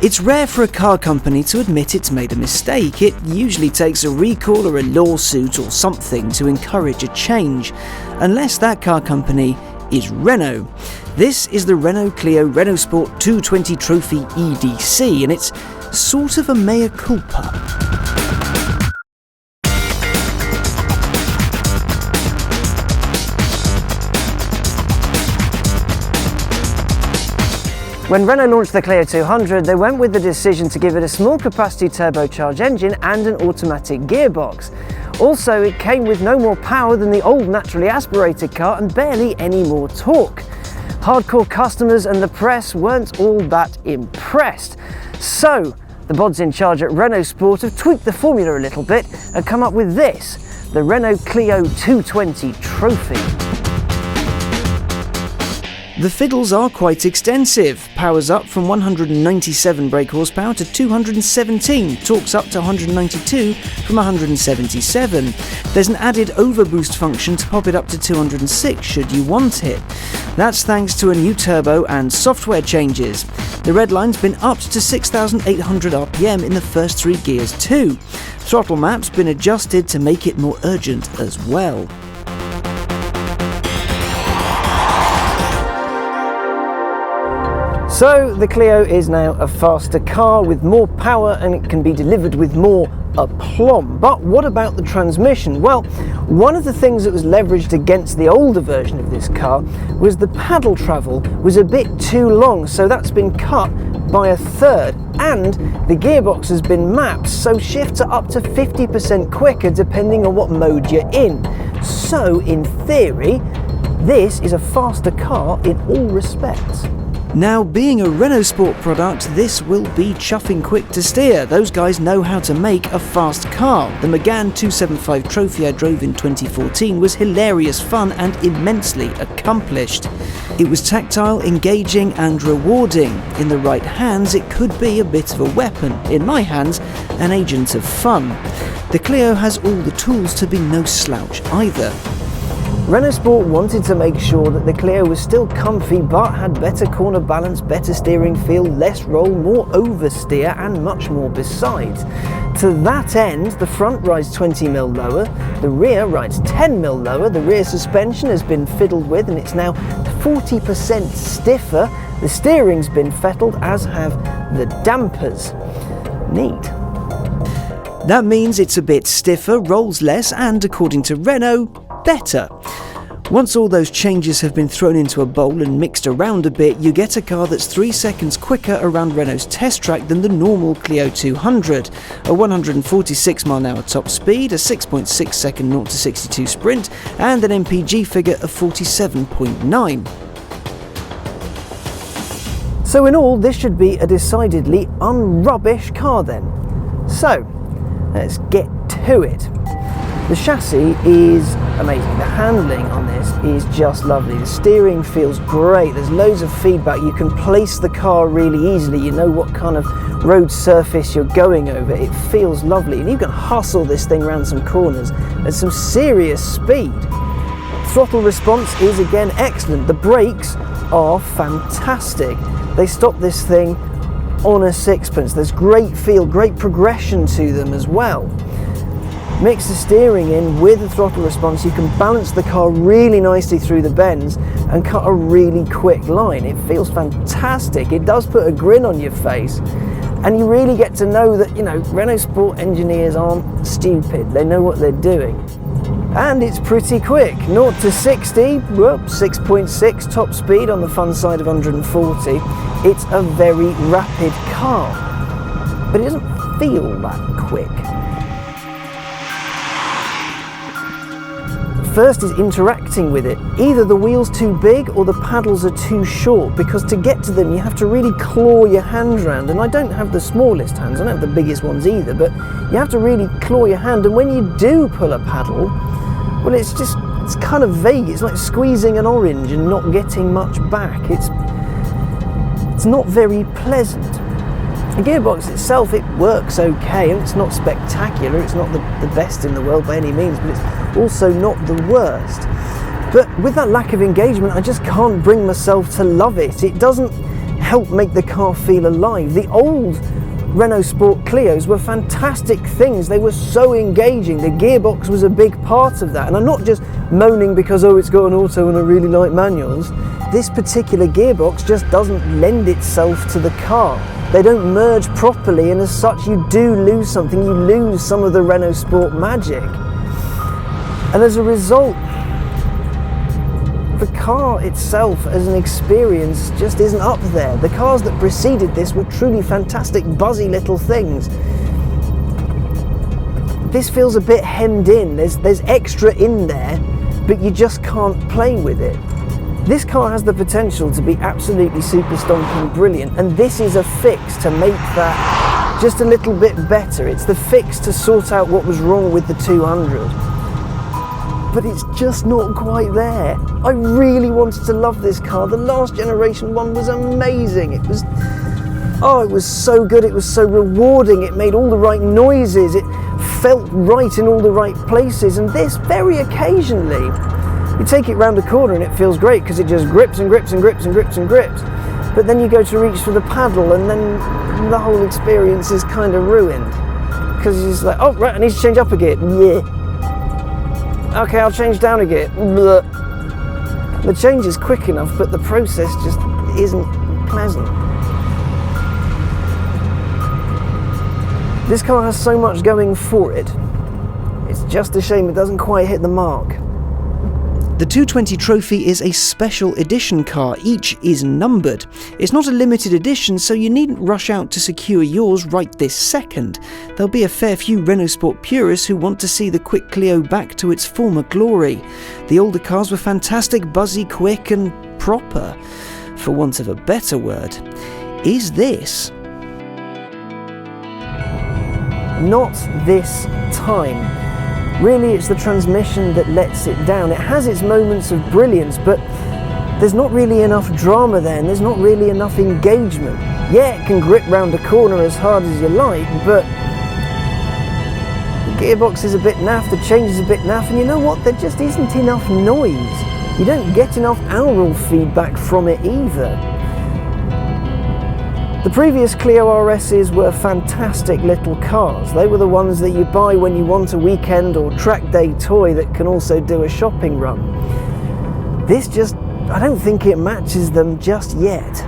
It's rare for a car company to admit it's made a mistake. It usually takes a recall or a lawsuit or something to encourage a change, unless that car company is Renault. This is the Renault Clio RenaultSport 220 Trophy EDC, and it's sort of a mea culpa. When Renault launched the Clio 200, they went with the decision to give it a small capacity turbocharged engine and an automatic gearbox. Also, it came with no more power than the old naturally aspirated car and barely any more torque. Hardcore customers and the press weren't all that impressed. So, the bods in charge at Renault Sport have tweaked the formula a little bit and come up with this, the Renault Clio 220 Trophy. The fiddles are quite extensive. Powers up from 197 brake horsepower to 217, torques up to 192 from 177. There's an added overboost function to pop it up to 206 should you want it. That's thanks to a new turbo and software changes. The red line's been upped to 6,800 RPM in the first 3 gears too. Throttle map's been adjusted to make it more urgent as well. So the Clio is now a faster car with more power, and it can be delivered with more aplomb. But what about the transmission? Well, one of the things that was leveraged against the older version of this car was the paddle travel was a bit too long, so that's been cut by a third, and the gearbox has been mapped, so shifts are up to 50% quicker depending on what mode you're in. So in theory, this is a faster car in all respects. Now, being a Renault Sport product, this will be chuffing quick to steer. Those guys know how to make a fast car. The Megane 275 Trophy I drove in 2014 was hilarious fun and immensely accomplished. It was tactile, engaging and rewarding. In the right hands, it could be a bit of a weapon. In my hands, an agent of fun. The Clio has all the tools to be no slouch either. Renault Sport wanted to make sure that the Clio was still comfy but had better corner balance, better steering feel, less roll, more oversteer and much more besides. To that end, the front rides 20mm lower, the rear rides 10mm lower, the rear suspension has been fiddled with and it's now 40% stiffer, the steering's been fettled, as have the dampers. Neat. That means it's a bit stiffer, rolls less and, according to Renault, better. Once all those changes have been thrown into a bowl and mixed around a bit, you get a car that's 3 seconds quicker around Renault's test track than the normal Clio 200. A 146 mph top speed, a 6.6 second 0 to 62 sprint, and an MPG figure of 47.9. So in all, this should be a decidedly unrubbish car then. So, let's get to it. The chassis is amazing. The handling on this is just lovely. The steering feels great. There's loads of feedback. You can place the car really easily. You know what kind of road surface you're going over. It feels lovely. And you can hustle this thing around some corners at some serious speed. Throttle response is again excellent. The brakes are fantastic. They stop this thing on a sixpence. There's great feel, great progression to them as well. Mix the steering in with the throttle response, you can balance the car really nicely through the bends and cut a really quick line. It feels fantastic. It does put a grin on your face, and you really get to know that, you know, Renault Sport engineers aren't stupid. They know what they're doing. And it's pretty quick. 0 to 60, well, 6.6 top speed on the fun side of 140. It's a very rapid car, but it doesn't feel that quick. First is interacting with it. Either the wheel's too big or the paddles are too short, because to get to them you have to really claw your hand around, and I don't have the smallest hands, I don't have the biggest ones either, but you have to really claw your hand, and when you do pull a paddle, well, it's kind of vague. It's like squeezing an orange and not getting much back. It's not very pleasant. The gearbox itself, it works okay, and it's not spectacular. It's not the best in the world by any means, but it's also not the worst. But with that lack of engagement, I just can't bring myself to love it. It doesn't help make the car feel alive. The old Renault Sport Clios were fantastic things. They were so engaging. The gearbox was a big part of that. And I'm not just moaning because, oh, it's got an auto and I really like manuals. This particular gearbox just doesn't lend itself to the car. They don't merge properly, and as such you do lose something. You lose some of the Renault Sport magic. And as a result, the car itself as an experience just isn't up there. The cars that preceded this were truly fantastic, buzzy little things. This feels a bit hemmed in. There's extra in there, but you just can't play with it. This car has the potential to be absolutely super stomping brilliant, and this is a fix to make that just a little bit better. It's the fix to sort out what was wrong with the 200. But it's just not quite there. I really wanted to love this car. The last generation one was amazing. It was so good. It was so rewarding. It made all the right noises. It felt right in all the right places. And this, very occasionally, you take it round a corner and it feels great because it just grips and grips and grips and grips and grips. But then you go to reach for the paddle and then the whole experience is kind of ruined. Because it's just like, oh, right, I need to change up a gear. Yeah. Okay, I'll change down a gear. Blah. The change is quick enough, but the process just isn't pleasant. This car has so much going for it. It's just a shame it doesn't quite hit the mark. The 220 Trophy is a special edition car. Each is numbered. It's not a limited edition, so you needn't rush out to secure yours right this second. There'll be a fair few Renault Sport purists who want to see the quick Clio back to its former glory. The older cars were fantastic, buzzy, quick and proper, for want of a better word. Is this? Not this time. Really, it's the transmission that lets it down. It has its moments of brilliance, but there's not really enough drama there, and there's not really enough engagement. Yeah, it can grip round a corner as hard as you like, but the gearbox is a bit naff, the change is a bit naff, and you know what? There just isn't enough noise. You don't get enough aural feedback from it either. The previous Clio RSs were fantastic little cars. They were the ones that you buy when you want a weekend or track day toy that can also do a shopping run. This just, I don't think it matches them just yet.